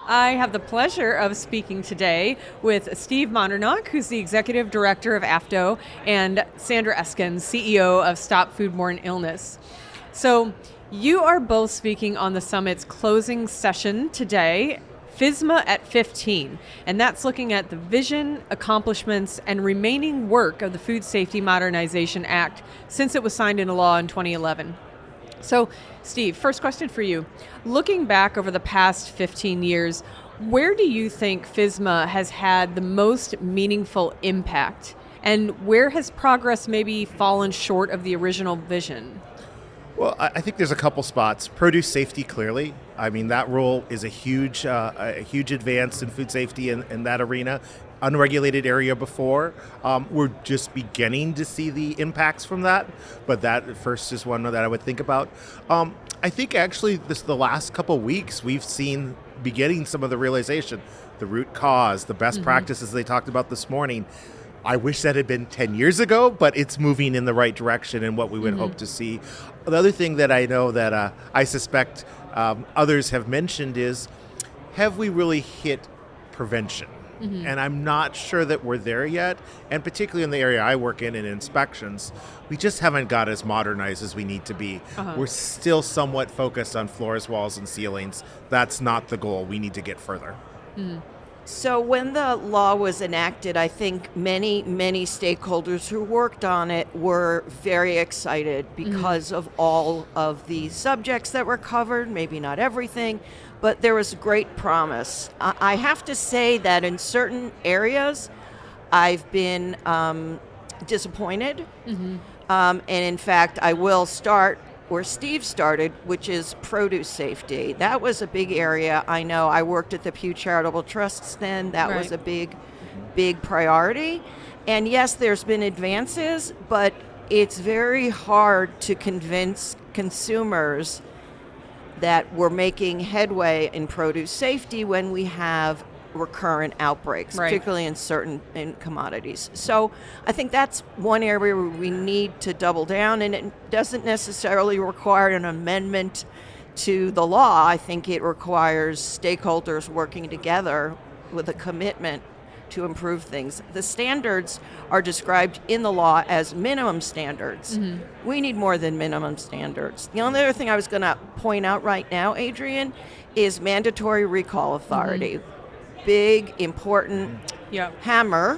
I have the pleasure of speaking today with Steve Mandernach, who's the Executive Director of AFDO, and Sandra Eskin, CEO of STOP Foodborne Illness. So you are both speaking on the summit's closing session today, FSMA at 15, and that's looking at the vision, accomplishments, and remaining work of the Food Safety Modernization Act since it was signed into law in 2011. So, Steve, first question for you. Looking back over the past 15 years, where do you think FSMA has had the most meaningful impact? And where has progress maybe fallen short of the original vision? Well, I think there's a couple spots. Produce safety, clearly. I mean, that rule is a huge advance in food safety in that arena. Unregulated area before. We're just beginning to see the impacts from that, but that first is one that I would think about. I think actually the last couple weeks we've seen beginning some of the realization, the root cause, the best practices they talked about this morning. I wish that had been 10 years ago, but it's moving in the right direction and what we would hope to see. The other thing that I know that I suspect others have mentioned is, have we really hit prevention? And I'm not sure that we're there yet. And particularly in the area I work in inspections, we just haven't got as modernized as we need to be. We're still somewhat focused on floors, walls, and ceilings. That's not the goal. We need to get further. So when the law was enacted, I think many stakeholders who worked on it were very excited because of all of the subjects that were covered, maybe not everything, but there was great promise. I have to say that in certain areas, I've been disappointed. And in fact, I will start where Steve started, which is produce safety. That was a big area. I know I worked at the Pew Charitable Trusts then. That was a big priority. And yes, there's been advances, but it's very hard to convince consumers that we're making headway in produce safety when we have recurrent outbreaks, particularly in certain commodities. So I think that's one area where we need to double down, and it doesn't necessarily require an amendment to the law. I think it requires stakeholders working together with a commitment to improve things. The standards are described in the law as minimum standards. We need more than minimum standards. The only other thing I was going to point out right now, Adrian, is mandatory recall authority. Big, important hammer,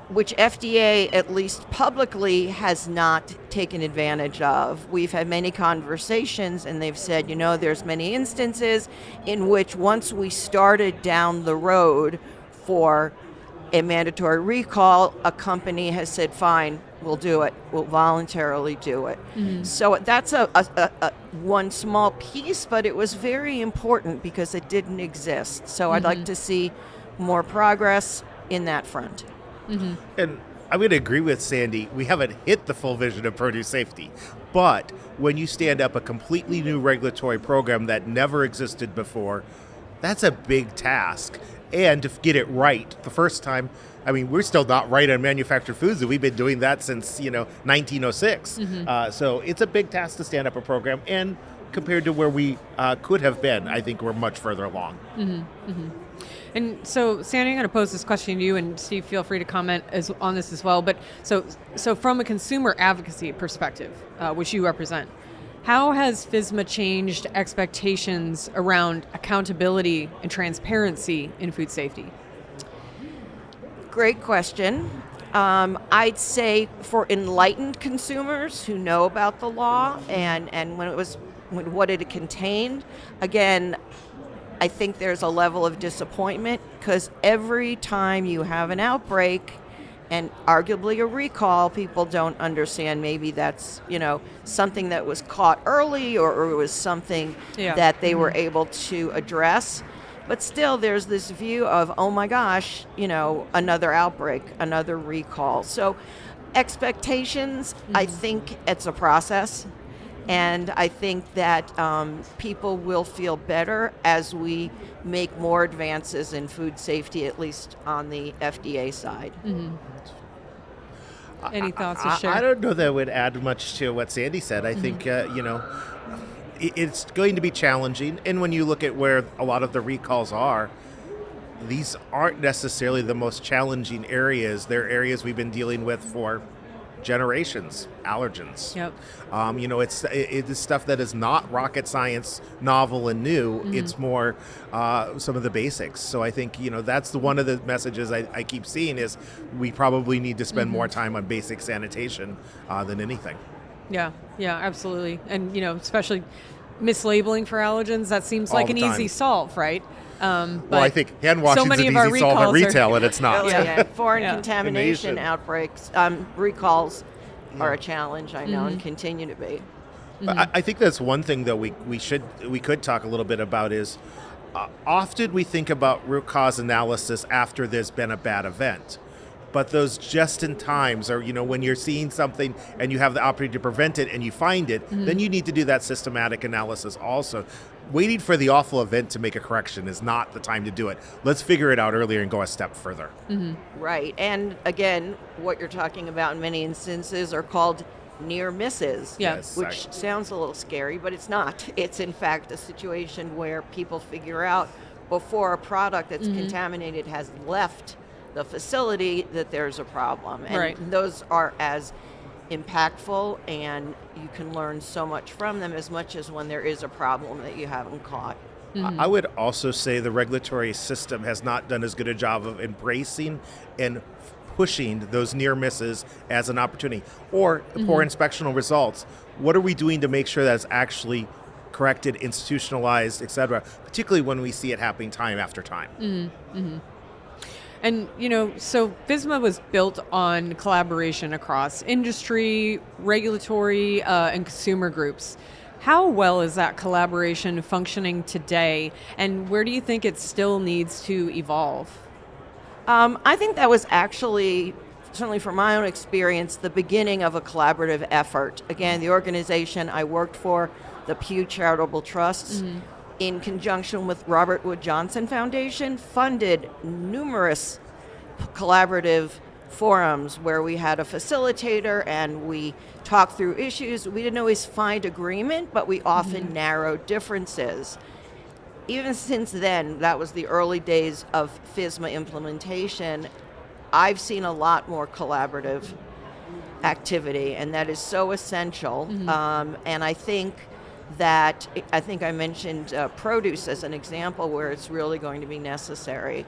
which FDA, at least publicly, has not taken advantage of. We've had many conversations, and they've said, there's many instances in which once we started down the road for a mandatory recall, a company has said, fine, we'll do it. We'll voluntarily do it. So that's a one small piece, but it was very important because it didn't exist. So I'd like to see more progress in that front. And I'm going to agree with Sandy. We haven't hit the full vision of produce safety. But when you stand up a completely new regulatory program that never existed before, that's a big task. And to get it right the first time, I mean, we're still not right on manufactured foods, and we've been doing that since, 1906. So it's a big task to stand up a program. And compared to where we could have been, I think we're much further along. And so, Sandy, I'm going to pose this question to you, and Steve, feel free to comment on this as well. But so from a consumer advocacy perspective, which you represent, how has FSMA changed expectations around accountability and transparency in food safety? Great question. I'd say for enlightened consumers who know about the law and what it contained, again, I think there's a level of disappointment because every time you have an outbreak and arguably a recall, people don't understand maybe that's, something that was caught early or it was something that they were able to address. But still, there's this view of, oh my gosh, another outbreak, another recall. So expectations, I think it's a process. And I think that people will feel better as we make more advances in food safety, at least on the FDA side. Any thoughts to share? I don't know that I would add much to what Sandy said. I think, it's going to be challenging. And when you look at where a lot of the recalls are, these aren't necessarily the most challenging areas. They're areas we've been dealing with for generations. Allergens. Yep. It's stuff that is not rocket science, novel and new. It's more some of the basics. So I think that's one of the messages I keep seeing is we probably need to spend more time on basic sanitation than anything. Yeah, absolutely. And especially mislabeling for allergens, that seems like an easy solve, right? Well, I think hand washing is an easy solve at retail, and it's not. Foreign contamination outbreaks, recalls are a challenge, I know, and continue to be. I think that's one thing that we could talk a little bit about is often we think about root cause analysis after there's been a bad event. But those just-in-times are, when you're seeing something and you have the opportunity to prevent it and you find it, then you need to do that systematic analysis also. Waiting for the awful event to make a correction is not the time to do it. Let's figure it out earlier and go a step further. Right. And again, what you're talking about in many instances are called near misses, which sounds a little scary, but it's not. It's in fact a situation where people figure out before a product that's contaminated has left the facility that there's a problem. And those are as impactful, and you can learn so much from them as much as when there is a problem that you haven't caught. I would also say the regulatory system has not done as good a job of embracing and pushing those near misses as an opportunity or poor inspectional results. What are we doing to make sure that it's actually corrected, institutionalized, etc., particularly when we see it happening time after time? And, so FSMA was built on collaboration across industry, regulatory, and consumer groups. How well is that collaboration functioning today, and where do you think it still needs to evolve? I think that was actually, certainly from my own experience, the beginning of a collaborative effort. Again, the organization I worked for, the Pew Charitable Trusts, in conjunction with Robert Wood Johnson Foundation, funded numerous collaborative forums where we had a facilitator and we talked through issues. We didn't always find agreement, but we often narrowed differences. Even since then, that was the early days of FSMA implementation, I've seen a lot more collaborative activity, and that is so essential. And I think I mentioned produce as an example where it's really going to be necessary.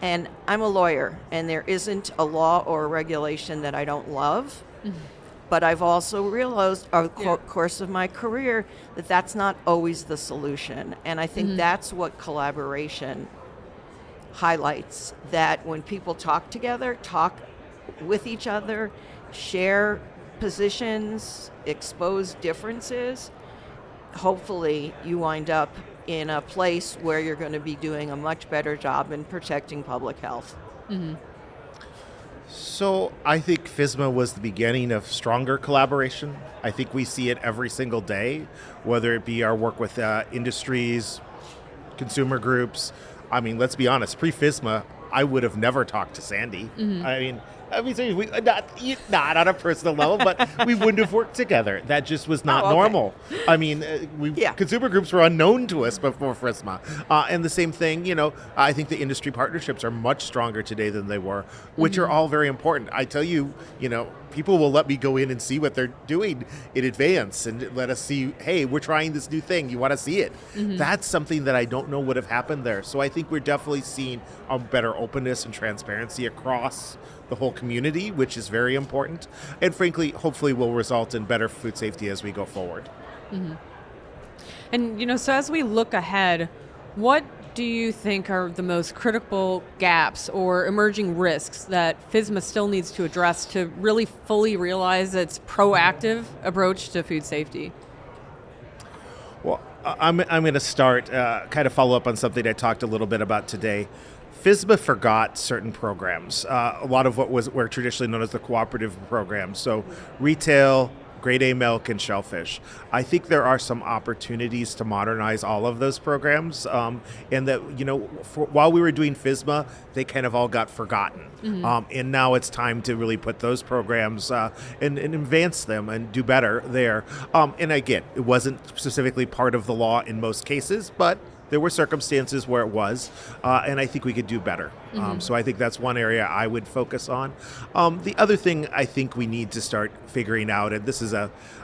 And I'm a lawyer, and there isn't a law or a regulation that I don't love. But I've also realized over the course of my career that that's not always the solution. And I think that's what collaboration highlights, that when people talk together, talk with each other, share positions, expose differences, hopefully you wind up in a place where you're going to be doing a much better job in protecting public health. So I think FSMA was the beginning of stronger collaboration. I think we see it every single day, whether it be our work with industries, consumer groups. I mean, let's be honest, pre-FSMA, I would have never talked to Sandy. I mean, not on a personal level, but we wouldn't have worked together. That just was not normal. I mean, consumer groups were unknown to us before FSMA. And the same thing, I think the industry partnerships are much stronger today than they were, which are all very important. I tell you, people will let me go in and see what they're doing in advance and let us see, hey, we're trying this new thing. You want to see it? That's something that I don't know would have happened there. So I think we're definitely seeing a better openness and transparency across the whole community, which is very important, and frankly, hopefully will result in better food safety as we go forward. And, so as we look ahead, what do you think are the most critical gaps or emerging risks that FSMA still needs to address to really fully realize its proactive approach to food safety? Well, I'm going to start, kind of follow up on something I talked a little bit about today. FSMA forgot certain programs, a lot of what were traditionally known as the cooperative programs. So retail, grade A milk, and shellfish. I think there are some opportunities to modernize all of those programs, and that, while we were doing FSMA, they kind of all got forgotten. And now it's time to really put those programs and advance them and do better there. And again, it wasn't specifically part of the law in most cases, but there were circumstances where it was, and I think we could do better. So I think that's one area I would focus on. The other thing I think we need to start figuring out, and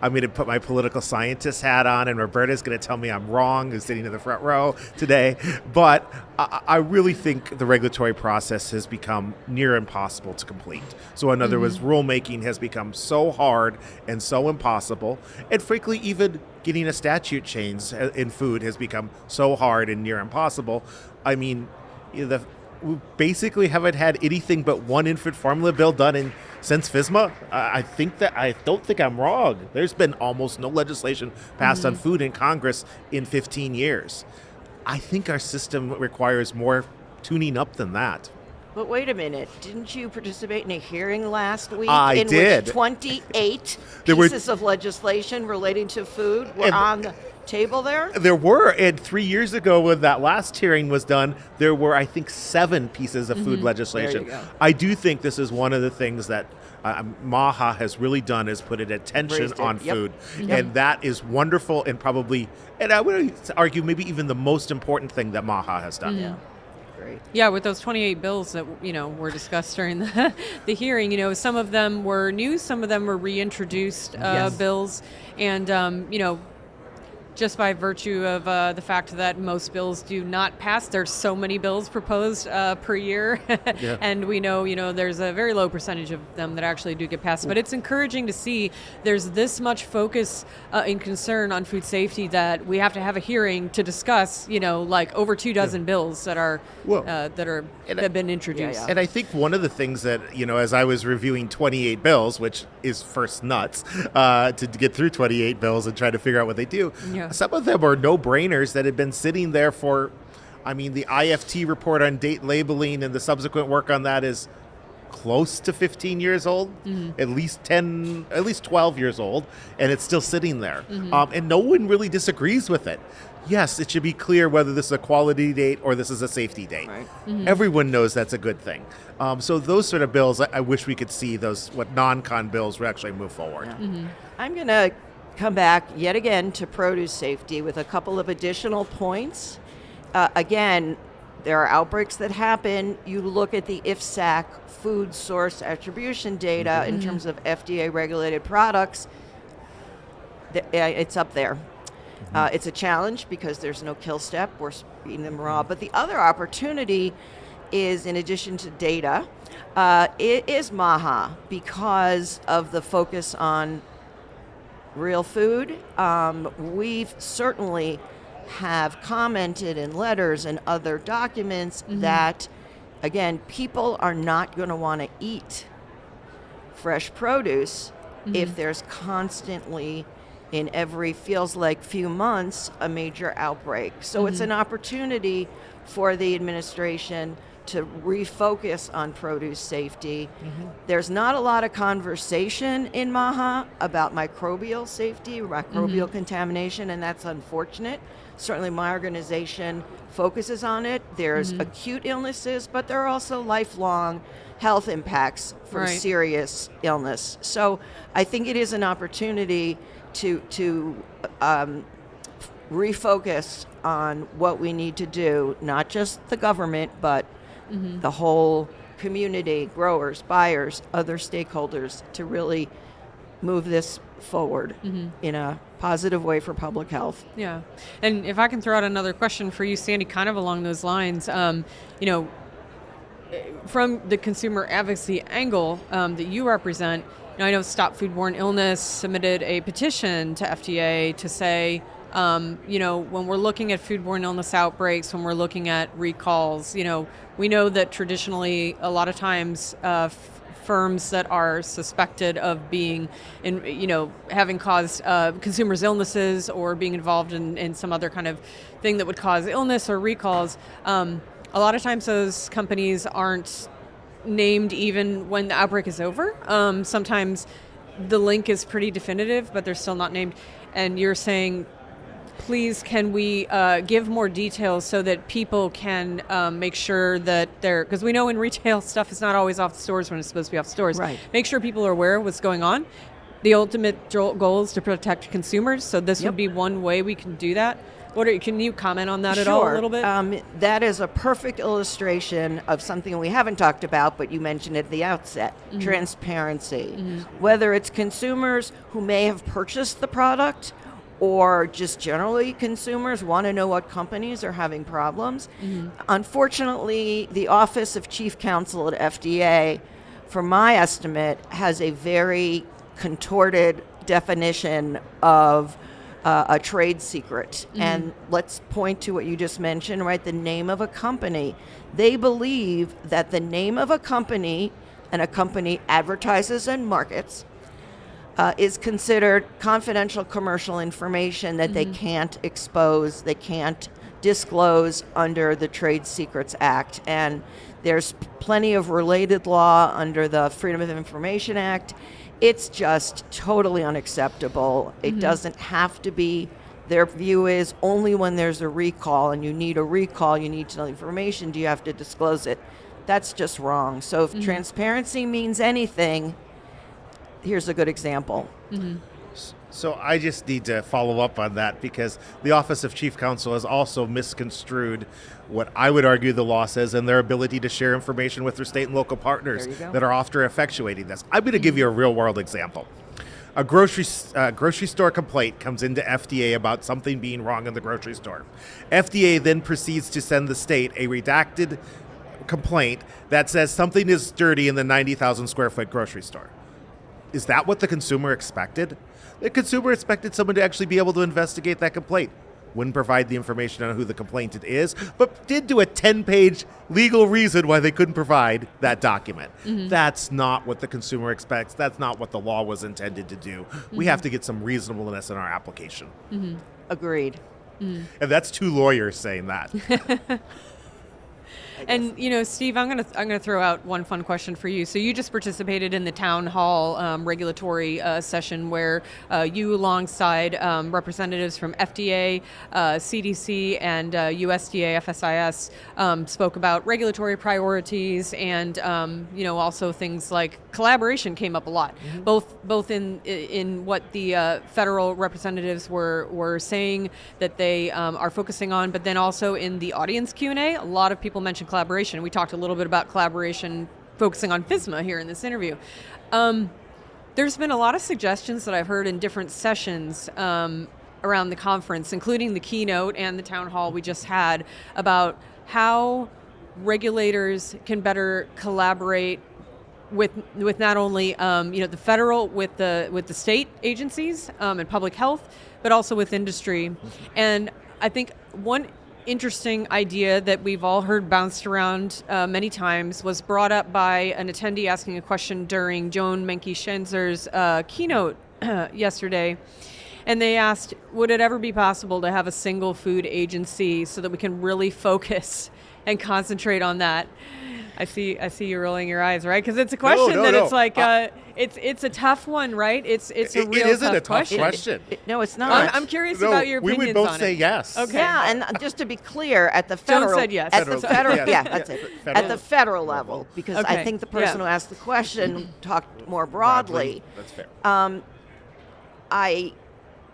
I'm going to put my political scientist hat on, and Roberta's going to tell me I'm wrong, who's sitting in the front row today, but I really think the regulatory process has become near impossible to complete. So in other words, rulemaking has become so hard and so impossible, and frankly, even getting a statute changed in food has become so hard and near impossible. I mean, we basically haven't had anything but one infant formula bill done since FSMA. I don't think I'm wrong. There's been almost no legislation passed on food in Congress in 15 years. I think our system requires more tuning up than that. But wait a minute, didn't you participate in a hearing last week I did. Which 28 There pieces of legislation relating to food were on the table there? There were, and 3 years ago when that last hearing was done, there were, I think, 7 pieces of food legislation. There you go. I do think this is one of the things that MAHA has really done, is put an attention on food. And that is wonderful, and probably, and I would argue, maybe even the most important thing that MAHA has done. Yeah. Great. Yeah, with those 28 bills that were discussed during the hearing, some of them were new, some of them were reintroduced bills, and just by virtue of the fact that most bills do not pass, there's so many bills proposed per year, and we know there's a very low percentage of them that actually do get passed. But it's encouraging to see there's this much focus and concern on food safety that we have to have a hearing to discuss, like over 24 bills that have been introduced. And I think one of the things that, as I was reviewing 28 bills, which is first nuts, to get through 28 bills and try to figure out what they do, some of them are no-brainers that had been sitting there for, the IFT report on date labeling and the subsequent work on that is close to 15 years old, at least 12 years old, and it's still sitting there. And no one really disagrees with it. Yes, it should be clear whether this is a quality date or this is a safety date. Right. Everyone knows that's a good thing. So those sort of bills, I wish we could see what non-con bills would actually move forward. I'm going to come back yet again to produce safety with a couple of additional points. Again, there are outbreaks that happen. You look at the IFSAC food source attribution data in terms of FDA regulated products, it's up there. It's a challenge because there's no kill step. We're eating them raw. But the other opportunity is, in addition to data, it is MAHA, because of the focus on real food. We've certainly have commented in letters and other documents that, again, people are not going to want to eat fresh produce if there's constantly, in every feels like few months, a major outbreak. So it's an opportunity for the administration to refocus on produce safety. There's not a lot of conversation in MAHA about microbial safety, microbial contamination, and that's unfortunate. Certainly my organization focuses on it. There's acute illnesses, but there are also lifelong health impacts from serious illness. So I think it is an opportunity to refocus on what we need to do, not just the government, but the whole community, growers, buyers, other stakeholders, to really move this forward in a positive way for public health. Yeah. And if I can throw out another question for you, Sandy, kind of along those lines, from the consumer advocacy angle that you represent, I know Stop Foodborne Illness submitted a petition to FDA to say, when we're looking at foodborne illness outbreaks, when we're looking at recalls, we know that traditionally a lot of times firms that are suspected of being having caused consumers illnesses or being involved in some other kind of thing that would cause illness or recalls, a lot of times those companies aren't named even when the outbreak is over. Sometimes the link is pretty definitive, but they're still not named. And you're saying, please, can we give more details so that people can make sure that they're, because we know in retail stuff is not always off the stores when it's supposed to be off the stores. Right. Make sure people are aware of what's going on. The ultimate goal is to protect consumers, so this would be one way we can do that. Can you comment on that at all a little bit? That is a perfect illustration of something we haven't talked about, but you mentioned at the outset, transparency. Whether it's consumers who may have purchased the product or just generally consumers want to know what companies are having problems. Unfortunately, the Office of Chief Counsel at FDA, from my estimate, has a very contorted definition of a trade secret. And let's point to what you just mentioned, right? The name of a company. They believe that the name of a company, and a company advertises and markets, is considered confidential commercial information that they can't expose, they can't disclose under the Trade Secrets Act. And there's plenty of related law under the Freedom of Information Act. It's just totally unacceptable. It doesn't have to be. Their view is only when there's a recall and you need a recall, you need to know information, do you have to disclose it? That's just wrong. So if transparency means anything, here's a good example. So I just need to follow up on that, because the Office of Chief Counsel has also misconstrued what I would argue the law says and their ability to share information with their state and local partners that are after effectuating this. I'm going to give you a real world example. A grocery store complaint comes into FDA about something being wrong in the grocery store. FDA then proceeds to send the state a redacted complaint that says something is dirty in the 90,000 square foot grocery store. Is that what the consumer expected? The consumer expected someone to actually be able to investigate that complaint. Wouldn't provide the information on who the complainant is, but did do a 10-page legal reason why they couldn't provide that document. That's not what the consumer expects. That's not what the law was intended to do. We have to get some reasonableness in our application. Agreed. And that's two lawyers saying that. And Steve, I'm gonna throw out one fun question for you. So you just participated in the town hall regulatory session where you, alongside representatives from FDA, CDC, and USDA, FSIS, spoke about regulatory priorities, and also things like collaboration came up a lot, both in what the federal representatives were saying that they are focusing on, but then also in the audience Q&A, a lot of people mentioned collaboration. We talked a little bit about collaboration focusing on FSMA here in this interview. There's been a lot of suggestions that I've heard in different sessions around the conference, including the keynote and the town hall we just had, about how regulators can better collaborate with not only the federal, with the state agencies and public health, but also with industry. And I think one interesting idea that we've all heard bounced around many times was brought up by an attendee asking a question during Joan Menke-Schenzer's keynote yesterday. And they asked, would it ever be possible to have a single food agency so that we can really focus and concentrate on that? I see you rolling your eyes, right? Because it's a question it's like it's a tough one, right? It's a real tough question. It isn't a tough question. No, it's not. I'm curious about your opinions on it. We would both say yes. Okay. Yeah, and just to be clear, at the federal, Joan said yes. At the federal, Yeah, that's it. federal At the federal level, because I think the person who asked the question talked more broadly. That's fair. I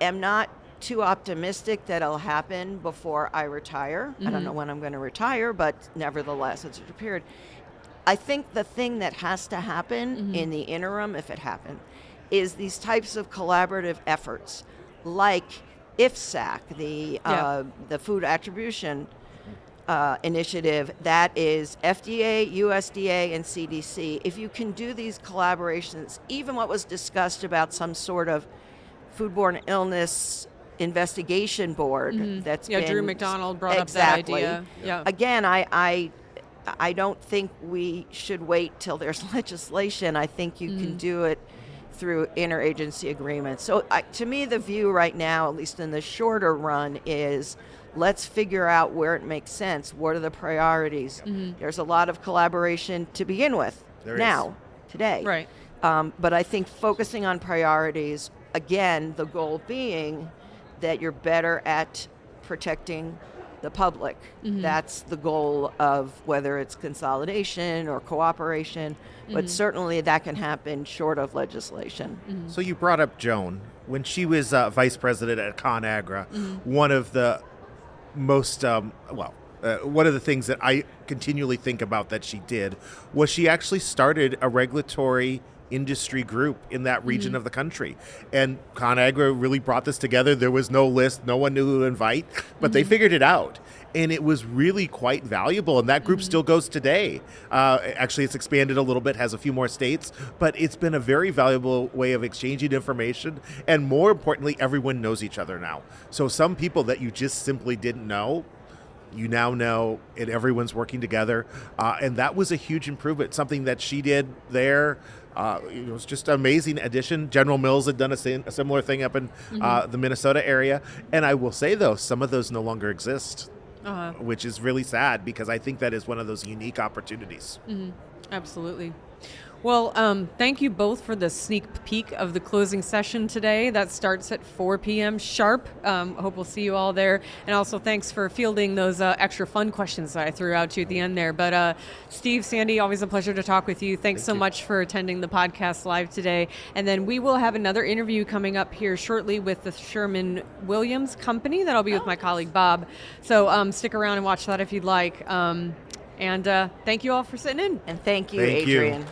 am not too optimistic that it'll happen before I retire. I don't know when I'm going to retire, but nevertheless, it's a period. I think the thing that has to happen in the interim, if it happened, is these types of collaborative efforts, like IFSAC, the Food Attribution Initiative, that is FDA, USDA, and CDC. If you can do these collaborations, even what was discussed about some sort of foodborne illness investigation board that's been... Drew McDonald brought up that idea. Yeah. Again, I don't think we should wait till there's legislation. I think you can do it through interagency agreements. So to me, the view right now, at least in the shorter run, is let's figure out where it makes sense. What are the priorities? There's a lot of collaboration to begin with today. Right. But I think focusing on priorities, again, the goal being that you're better at protecting the public. That's the goal of whether it's consolidation or cooperation, but certainly that can happen short of legislation. So you brought up Joan. When she was vice president at ConAgra, one of the most, one of the things that I continually think about that she did was she actually started a regulatory industry group in that region of the country. And ConAgra really brought this together. There was no list, no one knew who to invite, but they figured it out. And it was really quite valuable. And that group still goes today. Actually, it's expanded a little bit, has a few more states, but it's been a very valuable way of exchanging information. And more importantly, everyone knows each other now. So some people that you just simply didn't know, you now know, and everyone's working together. And that was a huge improvement, something that she did there. It was just an amazing addition. General Mills had done a similar thing up in the Minnesota area. And I will say, though, some of those no longer exist, which is really sad because I think that is one of those unique opportunities. Absolutely. Well, thank you both for the sneak peek of the closing session today. That starts at 4 p.m. sharp. Hope we'll see you all there. And also thanks for fielding those extra fun questions that I threw out to you at the end there. But Steve, Sandy, always a pleasure to talk with you. Thanks so much for attending the podcast live today. And then we will have another interview coming up here shortly with the Sherman-Williams Company. That'll be with my colleague Bob. So stick around and watch that if you'd like. And thank you all for sitting in. And thank you, Thank you. Adrian.